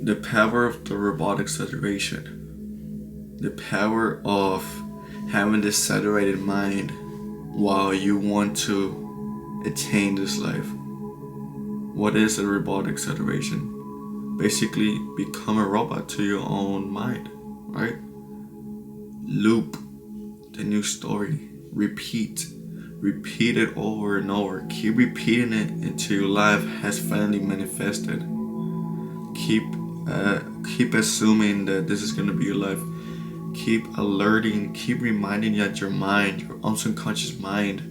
The power of the robotic saturation. The power of having this saturated mind while you want to attain this life. What is a robotic saturation? Basically, become a robot to your own mind, right? Loop the new story. Repeat it over and over. Keep repeating it until your life has finally manifested. Keep keep assuming that this is gonna be your life. Keep alerting, keep reminding that your mind, your unconscious mind,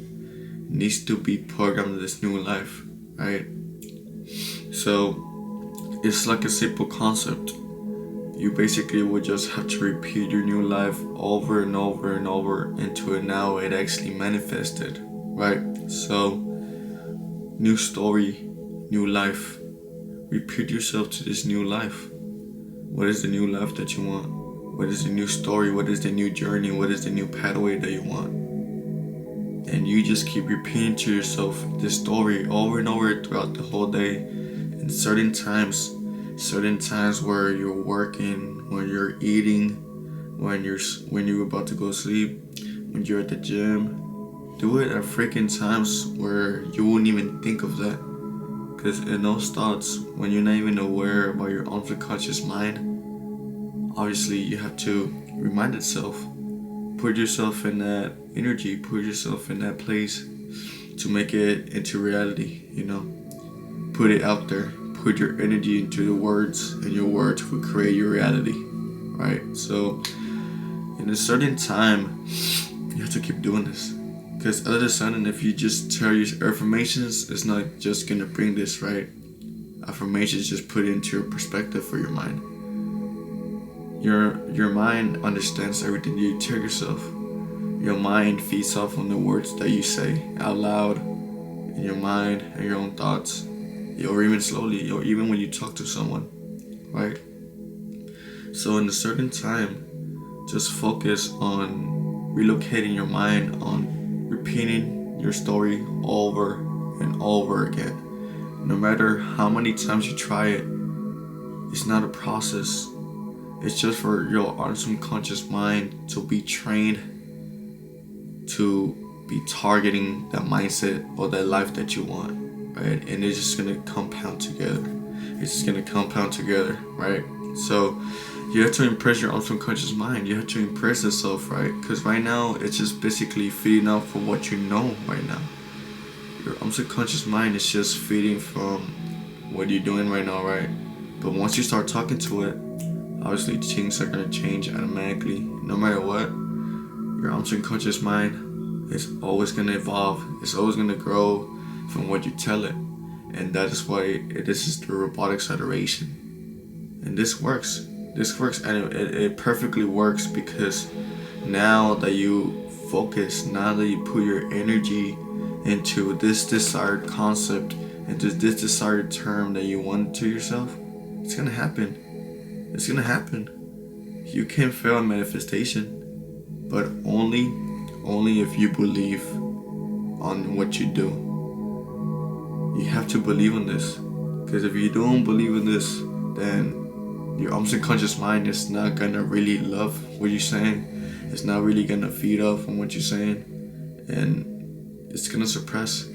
needs to be programmed to this new life, right? So it's like a simple concept. You basically would just have to repeat your new life over and over and over until now it actually manifested, right? So, new story, new life. Repeat yourself to this new life. What is the new life that you want? What is the new story? What is the new journey? What is the new pathway that you want? And you just keep repeating to yourself this story over and over throughout the whole day. And certain times where you're working, when you're eating, when you're about to go to sleep, when you're at the gym. Do it at freaking times where you wouldn't even think of that. Because in those thoughts, when you're not even aware about your unconscious mind, obviously you have to remind itself. Put yourself in that energy, put yourself in that place to make it into reality, Put it out there. Put your energy into the words, and your words will create your reality, right? So, in a certain time, you have to keep doing this. Because all of a sudden, if you just tell your affirmations, it's not just going to bring this, right? Affirmations just put into your perspective for your mind. Your mind understands everything you tell yourself. Your mind feeds off on the words that you say out loud in your mind and your own thoughts, or even slowly, or even when you talk to someone, right? So in a certain time, just focus on relocating your mind on repeating your story over and over again. No matter how many times you try it, it's not a process. It's just for your unconscious mind to be trained to be targeting that mindset or that life that you want, right? And it's just gonna compound together. It's just gonna compound together, right? So you have to impress your unconscious mind. You have to impress yourself, right? Because right now it's just basically feeding off from what you know right now. Your unconscious mind is just feeding from what you're doing right now, right? But once you start talking to it, obviously things are gonna change automatically. No matter what, your unconscious mind is always gonna evolve. It's always gonna grow from what you tell it. And that is why this is the robotic saturation. And this works. This works, and it perfectly works, because now that you focus, now that you put your energy into this desired concept, into this desired term that you want to yourself, it's gonna happen. It's gonna happen. You can't fail in manifestation, but only if you believe on what you do. You have to believe in this, because if you don't believe in this, then your unconscious mind is not gonna really love what you're saying. It's not really gonna feed off on what you're saying, and it's gonna suppress.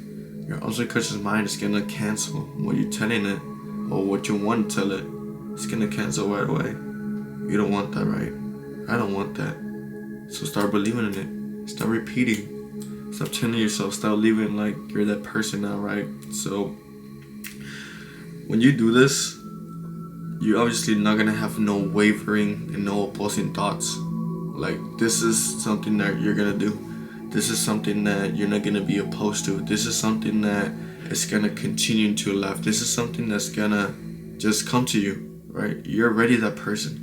Your unconscious mind is gonna cancel what you're telling it, or what you want to tell it. It's gonna cancel right away. You don't want that, right? I don't want that. So start believing in it. Start repeating. Stop telling yourself. Stop living like you're that person now, right? So when you do this, you're obviously not gonna have no wavering and no opposing thoughts. Like, this is something that you're gonna do. This is something that you're not gonna be opposed to. This is something that is gonna continue into your life. This is something that's gonna just come to you, right? You're already that person.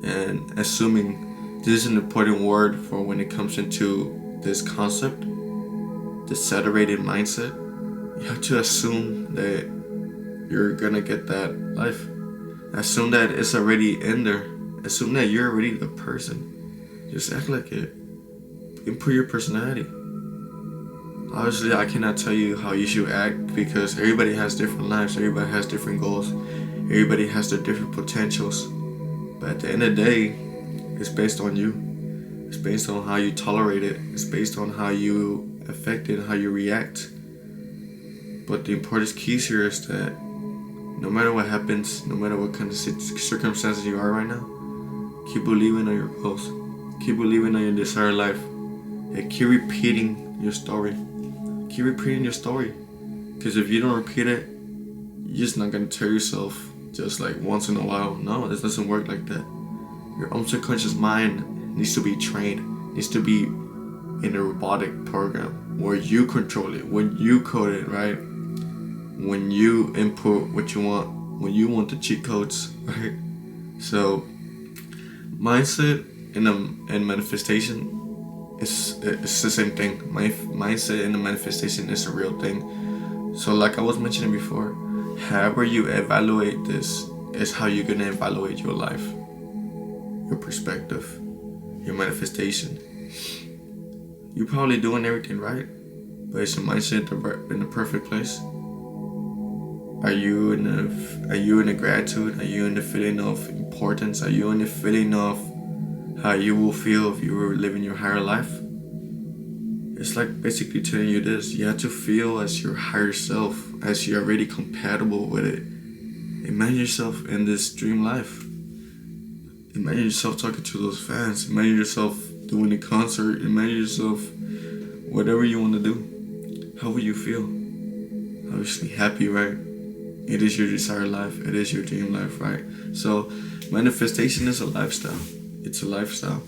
And assuming, this is an important word for when it comes into this concept, the saturated mindset. You have to assume that you're gonna get that life. Assume that it's already in there. Assume that you're already the person. Just act like it. Input your personality. Obviously, I cannot tell you how you should act, because everybody has different lives. Everybody has different goals. Everybody has their different potentials. But at the end of the day, it's based on you. It's based on how you tolerate it. It's based on how you affect it, how you react. But the important keys here is that no matter what happens, no matter what kind of circumstances you are right now, keep believing on your goals. Keep believing on your desired life. And keep repeating your story. Keep repeating your story. Because if you don't repeat it, you're just not going to tell yourself just like once in a while. No, it doesn't work like that. Your subconscious mind needs to be trained, needs to be in a robotic program where you control it, when you code it, right? When you input what you want, when you want the cheat codes, right? So mindset and manifestation it's the same thing. Mindset and the manifestation is a real thing. So like I was mentioning before, however you evaluate this is how you're gonna evaluate your life, your perspective, your manifestation. You're probably doing everything right, but is your mindset in the perfect place? Are you in the gratitude? Are you in the feeling of importance? Are you in the feeling of how you will feel if you were living your higher life? It's like basically telling you this. You have to feel as your higher self, as you're already compatible with it. Imagine yourself in this dream life. Imagine yourself talking to those fans. Imagine yourself doing a concert. Imagine yourself whatever you want to do. How will you feel? Obviously happy, right? It is your desired life. It is your dream life, right? So manifestation is a lifestyle. It's a lifestyle.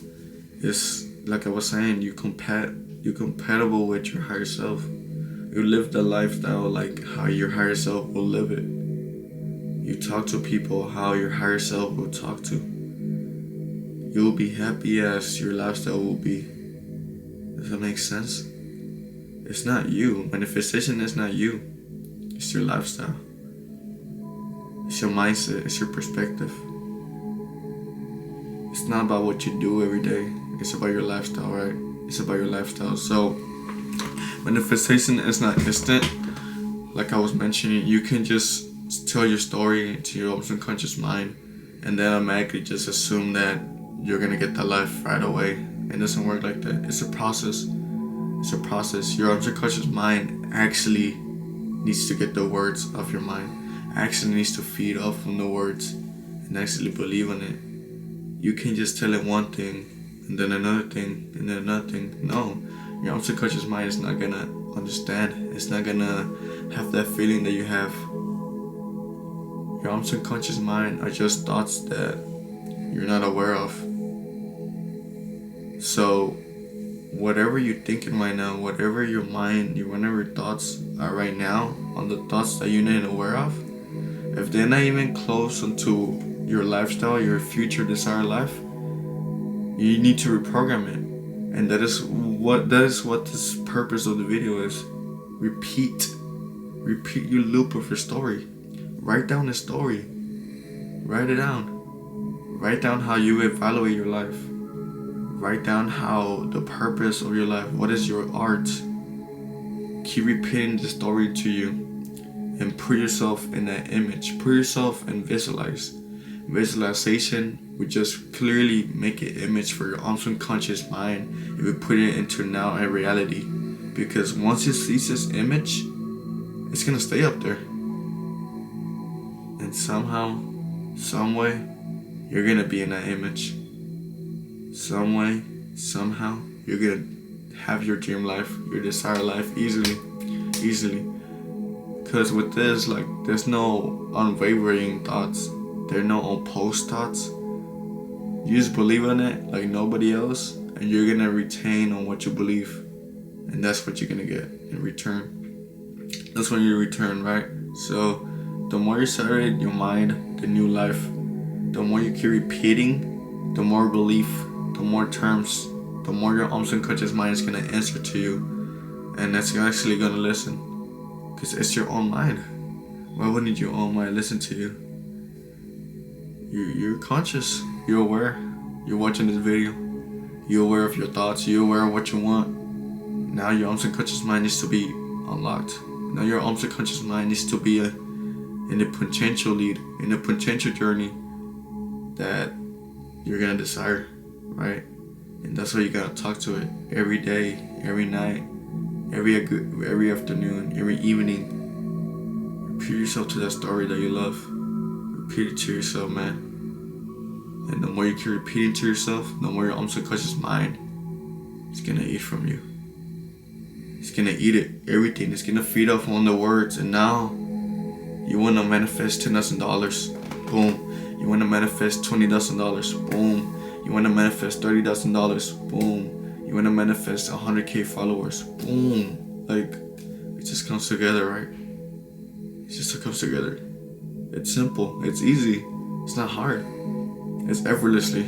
It's like I was saying, you're compatible with your higher self. You live the lifestyle like how your higher self will live it. You talk to people how your higher self will talk to. You'll be happy as your lifestyle will be. Does that make sense? It's not you. Manifestation is not you. It's your lifestyle. It's your mindset. It's your perspective. It's not about what you do every day. It's about your lifestyle, right? It's about your lifestyle. So manifestation is not instant. Like I was mentioning, you can just tell your story to your subconscious mind and then automatically just assume that you're gonna get that life right away. It doesn't work like that. It's a process. It's a process. Your subconscious mind actually needs to get the words of your mind. Actually needs to feed off on the words and actually believe in it. You can't just tell it one thing and then another thing and then another thing. No, your subconscious mind is not gonna understand. It's not gonna have that feeling that you have. Your subconscious mind are just thoughts that you're not aware of. So whatever you're thinking right now, whatever your mind, whatever thoughts are right now, on the thoughts that you're not aware of, if they're not even close into your lifestyle, your future desired life, you need to reprogram it. And that is what this purpose of the video is. Repeat your loop of your story. Write down the story. Write it down. Write down how you evaluate your life. Write down how the purpose of your life, what is your art. Keep repeating the story to you and put yourself in that image. Put yourself and visualize. Visualization would just clearly make an image for your subconscious mind. It would put it into now a reality. Because once it sees this image, it's gonna stay up there. And somehow, some way, you're gonna be in that image. Some way, somehow, you're gonna have your dream life, your desired life easily. Because with this, like, there's no unwavering thoughts. There are no opposed thoughts. You just believe in it like nobody else, and you're gonna retain on what you believe. And that's what you're gonna get in return. That's when you return, right? So the more you saturate your mind, the new life, the more you keep repeating, the more belief, the more terms, the more your subconscious mind is gonna answer to you, and that's actually gonna listen, because it's your own mind. Why wouldn't your own mind listen to you? You're conscious. You're aware. You're watching this video. You're aware of your thoughts. You're aware of what you want. Now your subconscious mind needs to be unlocked. Now your subconscious mind needs to be in the potential lead, in the potential journey that you're gonna desire, right? And that's why you gotta talk to it every day, every night, every afternoon, every evening. Repeat yourself to that story that you love. Repeat it to yourself, man. And the more you keep repeating to yourself, the more your subconscious mind is gonna eat from you. It's gonna eat it, everything. It's gonna feed off on the words. And now you wanna manifest $10,000. Boom. You wanna manifest $20,000. Boom. You wanna manifest $30,000. Boom. You wanna manifest 100K followers. Boom. Like, it just comes together, right? It just comes together. It's simple. It's easy. It's not hard. It's effortlessly.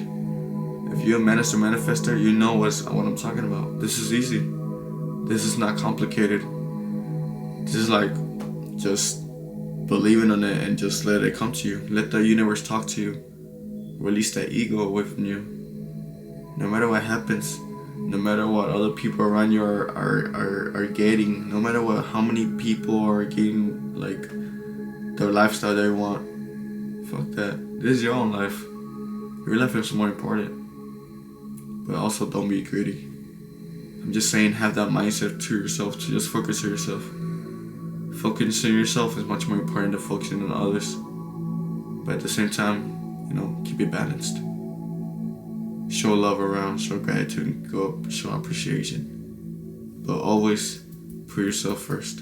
If you're a master manifester, you know what I'm talking about. This is easy. This is not complicated. This is like just believing on it and just let it come to you. Let the universe talk to you. Release that ego away from you. No matter what happens, no matter what other people around you are getting, no matter how many people are getting like the lifestyle they want, fuck that. This is your own life. Your life is more important. But also don't be greedy. I'm just saying, have that mindset to yourself, to just focus on yourself. Focusing on yourself is much more important than focusing on others. But at the same time, keep it balanced. Show love around, show gratitude, and go up, show appreciation. But always put yourself first.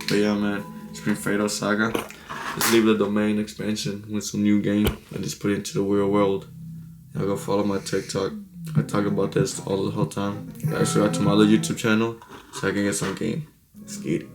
But yeah, man, it's been Fredo Saga. Let's leave the domain expansion with some new game and just put it into the real world. Y'all go follow my TikTok. I talk about this all the whole time. Guys, subscribe to my other YouTube channel so I can get some game. Let's get it.